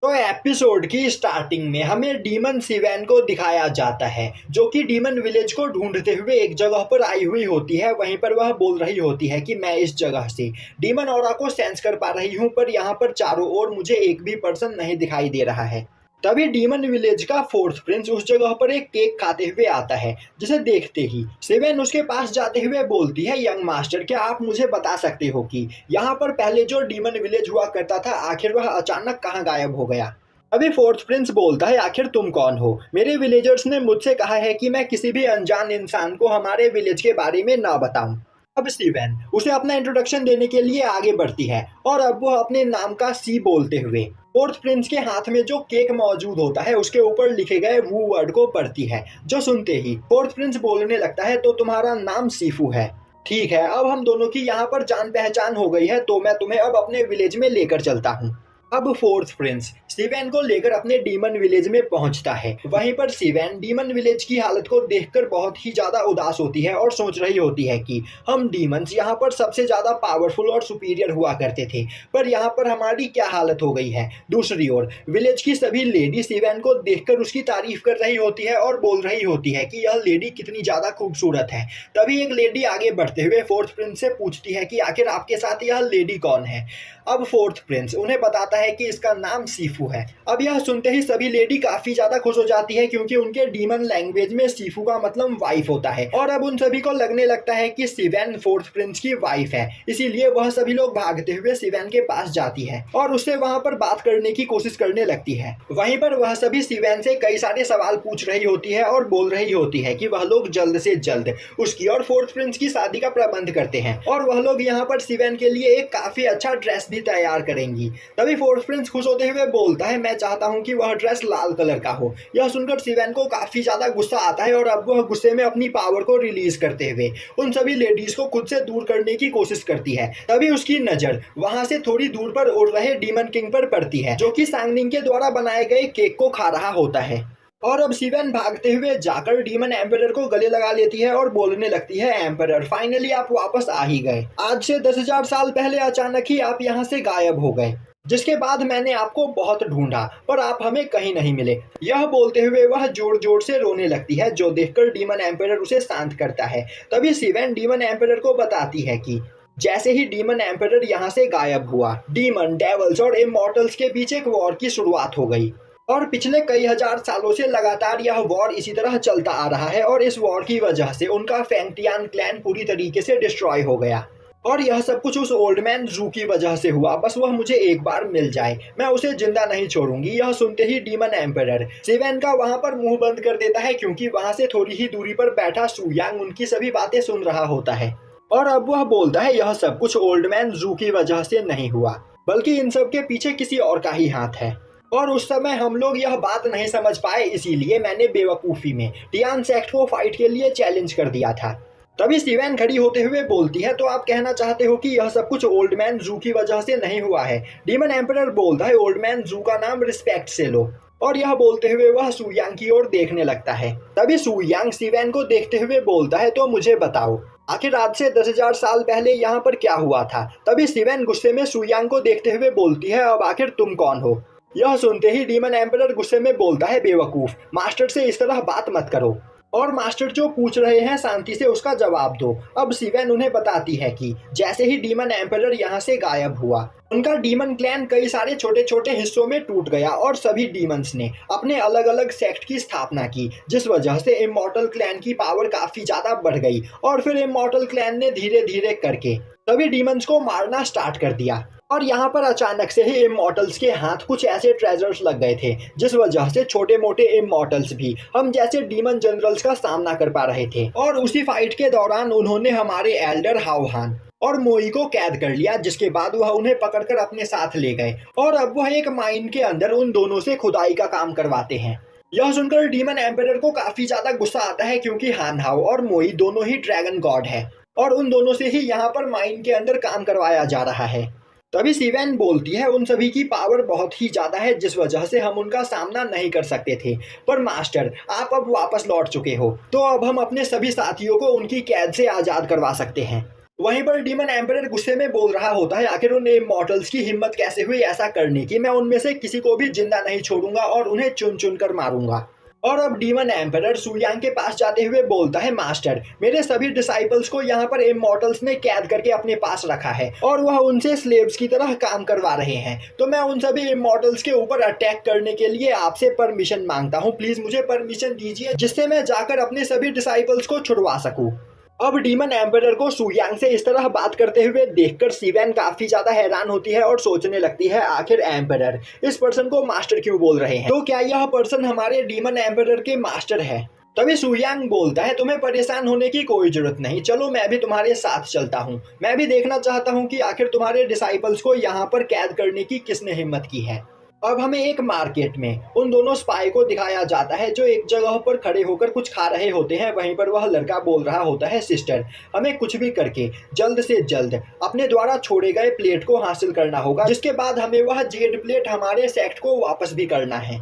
तो एपिसोड की स्टार्टिंग में हमें डीमन सिवेन को दिखाया जाता है, जो कि डीमन विलेज को ढूंढते हुए एक जगह पर आई हुई होती है। वहीं पर वह बोल रही होती है कि मैं इस जगह से डीमन ऑरा को सेंस कर पा रही हूँ, पर यहाँ पर चारों ओर मुझे एक भी पर्सन नहीं दिखाई दे रहा है। तभी डीमन विलेज का फोर्थ प्रिंस उस जगह पर एक केक खाते हुए आता है, जिसे देखते ही सेवेन उसके पास जाते हुए बोलती है, यंग मास्टर, क्या आप मुझे बता सकते हो कि यहाँ पर पहले जो डीमन विलेज हुआ करता था, आखिर वह अचानक कहाँ गायब हो गया। अभी फोर्थ प्रिंस बोलता है, आखिर तुम कौन हो? मेरे विलेजर्स ने मुझसे कहा है कि मैं किसी भी अनजान इंसान को हमारे विलेज के बारे में ना बताऊं। अब स्टीवन उसे अपना इंट्रोडक्शन देने के लिए आगे बढ़ती है, और अब वह अपने नाम का सी बोलते हुए फोर्थ प्रिंस के हाथ में जो केक मौजूद होता है उसके ऊपर लिखे गए वो वर्ड को पढ़ती है, जो सुनते ही फोर्थ प्रिंस बोलने लगता है, तो तुम्हारा नाम सीफू है। ठीक है, अब हम दोनों की यहाँ पर जान पहचान हो गई है, तो मैं तुम्हें अब अपने विलेज में लेकर चलता हूँ। अब फोर्थ प्रिंस सिवेन को लेकर अपने डीमन विलेज में पहुंचता है। वहीं पर सिवेन डीमन विलेज की हालत को देखकर बहुत ही ज्यादा उदास होती है और सोच रही होती है कि हम डीमंस यहाँ पर सबसे ज्यादा पावरफुल और सुपीरियर हुआ करते थे, पर यहाँ पर हमारी क्या हालत हो गई है। दूसरी ओर विलेज की सभी लेडी सिवेन को देखकर उसकी तारीफ कर रही होती है और बोल रही होती है कि यह लेडी कितनी ज्यादा खूबसूरत है। तभी एक लेडी आगे बढ़ते हुए फोर्थ प्रिंस से पूछती है कि आखिर आपके साथ यह लेडी कौन है। अब फोर्थ प्रिंस उन्हें बताता है कि इसका नाम सीफू है। अब यह सुनते ही सभी लेडी काफी ज्यादा खुश हो जाती है, क्योंकि उनके डीमन लैंग्वेज में सीफू का मतलब वाइफ होता है, और अब उन सभी को लगने लगता है कि सिवेन फोर्थ प्रिंस की वाइफ है। इसीलिए वह सभी लोग भागते हुए सिवेन के पास जाती है और उससे वहां पर बात करने की कोशिश करने लगती है। वहीं पर वह सभी सिवेन से कई सारे सवाल पूछ रही होती है और बोल रही होती है कि वह लोग जल्द से जल्द उसकी और फोर्थ प्रिंस की शादी का प्रबंध करते हैं, और वह लोग यहाँ पर सिवेन के लिए एक काफी अच्छा ड्रेस भी तैयार करेंगी। तभी फोर्थ प्रिंस खुश होते हुए बोलता है, मैं चाहता हूँ कि वह ड्रेस लाल कलर का हो। यह सुनकर सिवेन को काफी ज्यादा गुस्सा आता है, और अब वह गुस्से में अपनी पावर को रिलीज करते हुए उन सभी लेडीज को खुद से दूर करने की कोशिश करती है। तभी उसकी नजर वहां से थोड़ी दूर पर उड़ रहे डीमन किंग पर पड़ती है, जो कि सांगनिंग के द्वारा बनाए गए केक को खा रहा होता है। और अब सिवेन भागते हुए जाकर डीमन एम्परर को गले लगा लेती है और बोलने लगती है, एम्परर, फाइनली आप वापस आ ही गए। आज से 10,000 साल पहले अचानक ही आप यहाँ से गायब हो गए, जिसके बाद मैंने आपको बहुत ढूंढा, पर आप हमें कहीं नहीं मिले। यह बोलते हुए वह जोर जोर से रोने लगती है, जो देखकर डीमन एम्परर उसे शांत करता है। तभी सिवेन डीमन एम्परर को बताती है कि जैसे ही डीमन एम्परर यहाँ से गायब हुआ, डीमन, डेवल्स और इमॉर्टल्स के बीच एक वॉर की शुरुआत हो गई, और पिछले कई हजार सालों से लगातार यह वॉर इसी तरह चलता आ रहा है, और इस वॉर की वजह से उनका फेंगटियान क्लैन पूरी तरीके से डिस्ट्रॉय हो गया। और यह सब कुछ उस ओल्ड मैन जू की वजह से हुआ। बस वह मुझे एक बार मिल जाए, मैं उसे जिंदा नहीं छोड़ूंगी। यह सुनते ही डीमन एम्परर सिवेन का वहां पर मुंह बंद कर देता है, क्योंकि वहां से थोड़ी ही दूरी पर बैठा सू यांग उनकी सभी बातें सुन रहा होता है। और अब वह बोलता है, यह सब कुछ ओल्ड मैन जू की वजह से नहीं हुआ, बल्कि इन सब के पीछे किसी और का ही हाथ है। और उस समय हम लोग यह बात नहीं समझ पाए, इसीलिए मैंने बेवकूफ़ी में टियान सेक्ट को फाइट के लिए चैलेंज कर दिया था। तभी सिवेन खड़ी होते हुए बोलती है, तो आप कहना चाहते हो कि यह सब कुछ ओल्ड मैन जू की वजह से नहीं हुआ है? डीमन एम्परर बोलता है, ओल्ड मैन जू का नाम रिस्पेक्ट से लो। और यह बोलते हुए वह सुयांग की ओर देखने लगता है। तभी सुयांग सिवेन को देखते हुए बोलता है, तो मुझे बताओ, आखिर आज से 10,000 साल पहले यहाँ पर क्या हुआ था? तभी सिवेन गुस्से में सुयांग को देखते हुए बोलती है, अब आखिर तुम कौन हो? यह सुनते ही डीमन एम्परर गुस्से में बोलता है, बेवकूफ, मास्टर से इस तरह बात मत करो, और मास्टर जो पूछ रहे हैं शांति से उसका जवाब दो। अब सिवेन उन्हें बताती है कि जैसे ही डीमन एम्परर यहाँ से गायब हुआ, उनका डीमन क्लैन कई सारे छोटे छोटे हिस्सों में टूट गया, और सभी डीमंस ने अपने अलग अलग सेक्ट की स्थापना की, जिस वजह से इमॉर्टल क्लैन की पावर काफी ज्यादा बढ़ गई। और फिर इमॉर्टल क्लैन ने धीरे धीरे करके सभी डीमंस को मारना स्टार्ट कर दिया। और यहाँ पर अचानक से ही इमॉर्टल्स के हाथ कुछ ऐसे ट्रेजर्स लग गए थे, जिस वजह से छोटे मोटे इमॉर्टल्स भी हम जैसे डीमन जनरल्स का सामना कर पा रहे थे। और उसी फाइट के दौरान उन्होंने हमारे एल्डर हाओहान और मोई को कैद कर लिया, जिसके बाद वह उन्हें पकड़कर अपने साथ ले गए, और अब वह एक माइन के अंदर उन दोनों से खुदाई का काम करवाते हैं। यह सुनकर डीमन एम्परर को काफी ज्यादा गुस्सा आता है, क्योंकि हान हाओ और मोई दोनों ही ड्रैगन गॉड है, और उन दोनों से ही यहाँ पर माइन के अंदर काम करवाया जा रहा है। तभी सिवेन बोलती है, उन सभी की पावर बहुत ही ज्यादा है, जिस वजह से हम उनका सामना नहीं कर सकते थे, पर मास्टर आप अब वापस लौट चुके हो, तो अब हम अपने सभी साथियों को उनकी कैद से आजाद करवा सकते हैं। वहीं पर डीमन एम्परर गुस्से में बोल रहा होता है, आखिर उन इमॉर्टल्स की हिम्मत कैसे हुई ऐसा करने की, मैं उनमें से किसी को भी जिंदा नहीं छोड़ूंगा और उन्हें चुन चुन कर मारूंगा। और अब डीमन एम्परर सुयांग के पास जाते हुए बोलता है, मास्टर, मेरे सभी डिसाइपल्स को यहाँ पर इमॉर्टल्स ने कैद करके अपने पास रखा है और वह उनसे स्लेव्स की तरह काम करवा रहे हैं, तो मैं उन सभी इमॉर्टल्स के ऊपर अटैक करने के लिए आपसे परमिशन मांगता हूँ। प्लीज मुझे परमिशन दीजिए जिससे मैं जाकर अपने सभी डिसाइपल्स को छुड़वा सकूँ। अब डीमन एम्परर को सुयांग से इस तरह बात करते हुए देखकर सीवेन काफी ज्यादा हैरान होती है और सोचने लगती है, आखिर एम्परर इस पर्सन को मास्टर क्यों बोल रहे हैं, तो क्या यह पर्सन हमारे डीमन एम्परर के मास्टर है। तभी सुयांग बोलता है, तुम्हें परेशान होने की कोई जरूरत नहीं, चलो मैं भी तुम्हारे साथ चलता हूँ। मैं भी देखना चाहता हूँ कि आखिर तुम्हारे डिसाइपल्स को यहाँ पर कैद करने की किसने हिम्मत की है। अब हमें एक मार्केट में उन दोनों स्पाई को दिखाया जाता है जो एक जगह पर खड़े होकर कुछ खा रहे होते हैं। वहीं पर वह लड़का बोल रहा होता है, सिस्टर, हमें कुछ भी करके जल्द से जल्द अपने द्वारा छोड़े गए प्लेट को हासिल करना होगा, जिसके बाद हमें वह जेड प्लेट हमारे सेक्ट को वापस भी करना है।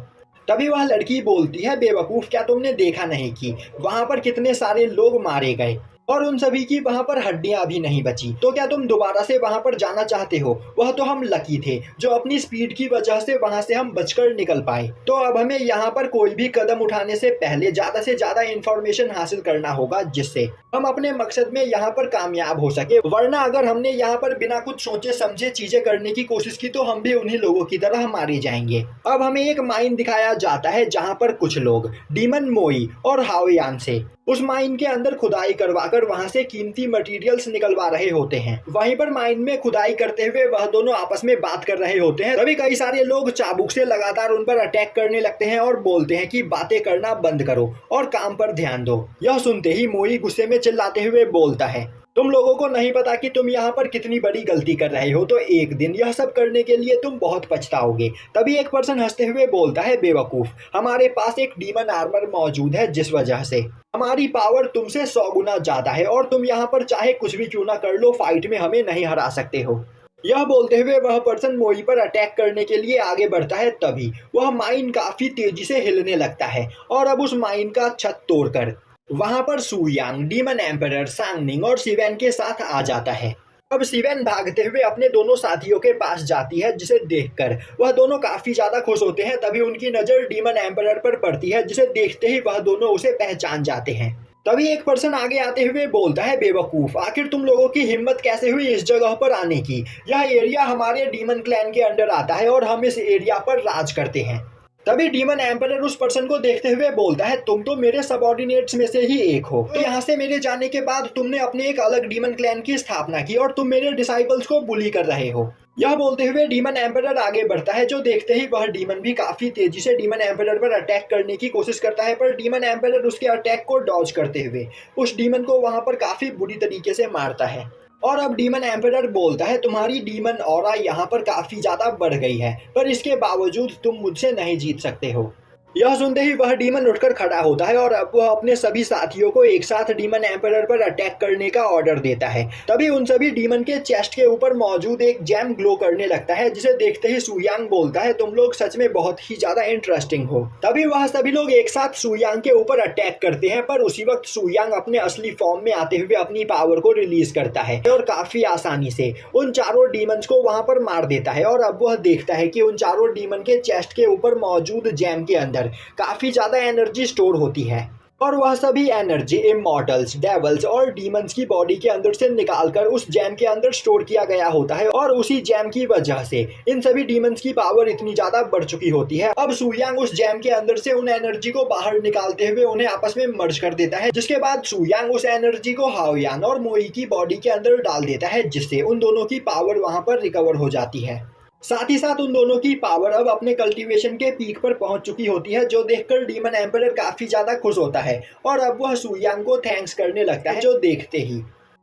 तभी वह लड़की बोलती है, बेवकूफ, क्या तुमने देखा नहीं कि वहां पर कितने सारे लोग मारे गए और उन सभी की वहां पर हड्डियां भी नहीं बची, तो क्या तुम दोबारा से वहां पर जाना चाहते हो। वह तो हम लकी थे जो अपनी स्पीड की वजह से वहां से हम बचकर निकल पाए, तो अब हमें यहाँ पर कोई भी कदम उठाने से पहले ज्यादा से ज्यादा इंफॉर्मेशन हासिल करना होगा जिससे हम अपने मकसद में यहाँ पर कामयाब हो सके, वरना अगर हमने यहाँ पर बिना कुछ सोचे समझे चीजें करने की कोशिश की तो हम भी उन्हीं लोगों की तरह मारे जाएंगे। अब हमें एक माइन दिखाया जाता है जहाँ पर कुछ लोग डीमन मोई और हाओयान से उस माइन के अंदर खुदाई करवाकर वहां से कीमती मटेरियल्स निकलवा रहे होते हैं। वहीं पर माइन में खुदाई करते हुए वह दोनों आपस में बात कर रहे होते हैं। तभी कई सारे लोग चाबुक से लगातार उन पर अटैक करने लगते हैं और बोलते हैं कि बातें करना बंद करो और काम पर ध्यान दो। यह सुनते ही मोई गुस्से में चिल्लाते हुए बोलता है, तुम लोगों को नहीं पता कि तुम यहाँ पर कितनी बड़ी गलती कर रहे हो, तो एक दिन यह सब करने के लिए तुम बहुत पछताओगे। तभी एक पर्सन हंसते हुए बोलता है, बेवकूफ, हमारे पास एक डीमन आर्मर मौजूद है जिस वजह से हमारी पावर तुमसे 100 गुना ज्यादा है और तुम यहाँ पर चाहे कुछ भी क्यों ना कर लो, फाइट में हमें नहीं हरा सकते हो। यह बोलते हुए वह पर्सन मोई पर अटैक करने के लिए आगे बढ़ता है। तभी वह माइन काफी तेजी से हिलने लगता है और अब उस माइन का छत तोड़कर वहां पर सुयांग, डीमन एम्परर, सांगनिंग और सिवेन के साथ आ जाता है। अब सिवेन भागते हुए अपने दोनों साथियों के पास जाती है जिसे देखकर वह दोनों काफी ज्यादा खुश होते हैं। तभी उनकी नजर डीमन एम्परर पर पड़ती है जिसे देखते ही वह दोनों उसे पहचान जाते हैं। तभी एक पर्सन आगे आते हुए बोलता है, बेवकूफ, आखिर तुम लोगों की हिम्मत कैसे हुई इस जगह पर आने की। यह एरिया हमारे डीमन क्लैन के अंडर आता है और हम इस एरिया पर राज करते हैं। तभी डीमन एम्परर उस पर्सन को देखते हुए बोलता है, तुम तो मेरे सबऑर्डिनेट्स में से ही एक हो, तो यहाँ से मेरे जाने के बाद तुमने अपने एक अलग डीमन क्लैन की स्थापना की और तुम मेरे डिसाइपल्स को बुली कर रहे हो। यह बोलते हुए डीमन एम्परर आगे बढ़ता है, जो देखते ही वह डीमन भी काफी तेजी से डीमन एम्परर पर अटैक करने की कोशिश करता है, पर डीमन एम्परर उसके अटैक को डॉज करते हुए उस डीमन को वहां पर काफी बुरी तरीके से मारता है। और अब डीमन एम्परर बोलता है, तुम्हारी डीमन ऑरा यहाँ पर काफी ज्यादा बढ़ गई है, पर इसके बावजूद तुम मुझसे नहीं जीत सकते हो। यह सुनते ही वह डीमन उठकर खड़ा होता है और अब वह अपने सभी साथियों को एक साथ डीमन एम्परर पर अटैक करने का ऑर्डर देता है। तभी उन सभी डीमन के चेस्ट के ऊपर मौजूद एक जेम ग्लो करने लगता है जिसे देखते ही सुयांग बोलता है, तुम लोग सच में बहुत ही ज्यादा इंटरेस्टिंग हो। तभी वह सभी लोग एक साथ सुयांग के ऊपर अटैक करते हैं, पर उसी वक्त सुयांग अपने असली फॉर्म में आते हुए अपनी पावर को रिलीज करता है और काफी आसानी से उन चारों डीमंस को वहां पर मार देता है। और अब वह देखता है कि उन चारों डीमन के चेस्ट के ऊपर मौजूद जेम के अंदर काफी ज्यादा एनर्जी स्टोर होती है और वह सभी एनर्जी इमॉर्टल्स, डेवल्स और डीमंस की बॉडी के अंदर से निकालकर उस जैम के अंदर स्टोर किया गया होता है और उसी जैम की वजह से इन सभी डीमंस की पावर इतनी ज्यादा बढ़ चुकी होती है। अब सुयांग उस जैम के अंदर से उन एनर्जी को बाहर निकालते हुए उन्हें आपस में मर्ज कर देता है, जिसके बाद सुयांग उस एनर्जी को हाओयान और मोई की बॉडी के अंदर डाल देता है, जिससे उन दोनों की पावर वहां पर रिकवर हो जाती है। साथ ही साथ उन दोनों की पावर अब अपने कल्टीवेशन के पीक पर पहुंच चुकी होती है, जो देखकर डीमन एम्परर काफी ज्यादा खुश होता है और अब वह सुयांग को थैंक्स करने लगता है, जो देखते ही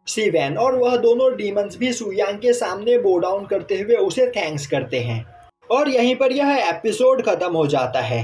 सिवेन और वह दोनों डीमंस भी सुयांग के सामने बो डाउन करते हुए उसे थैंक्स करते हैं। और यहीं पर यह एपिसोड खत्म हो जाता है।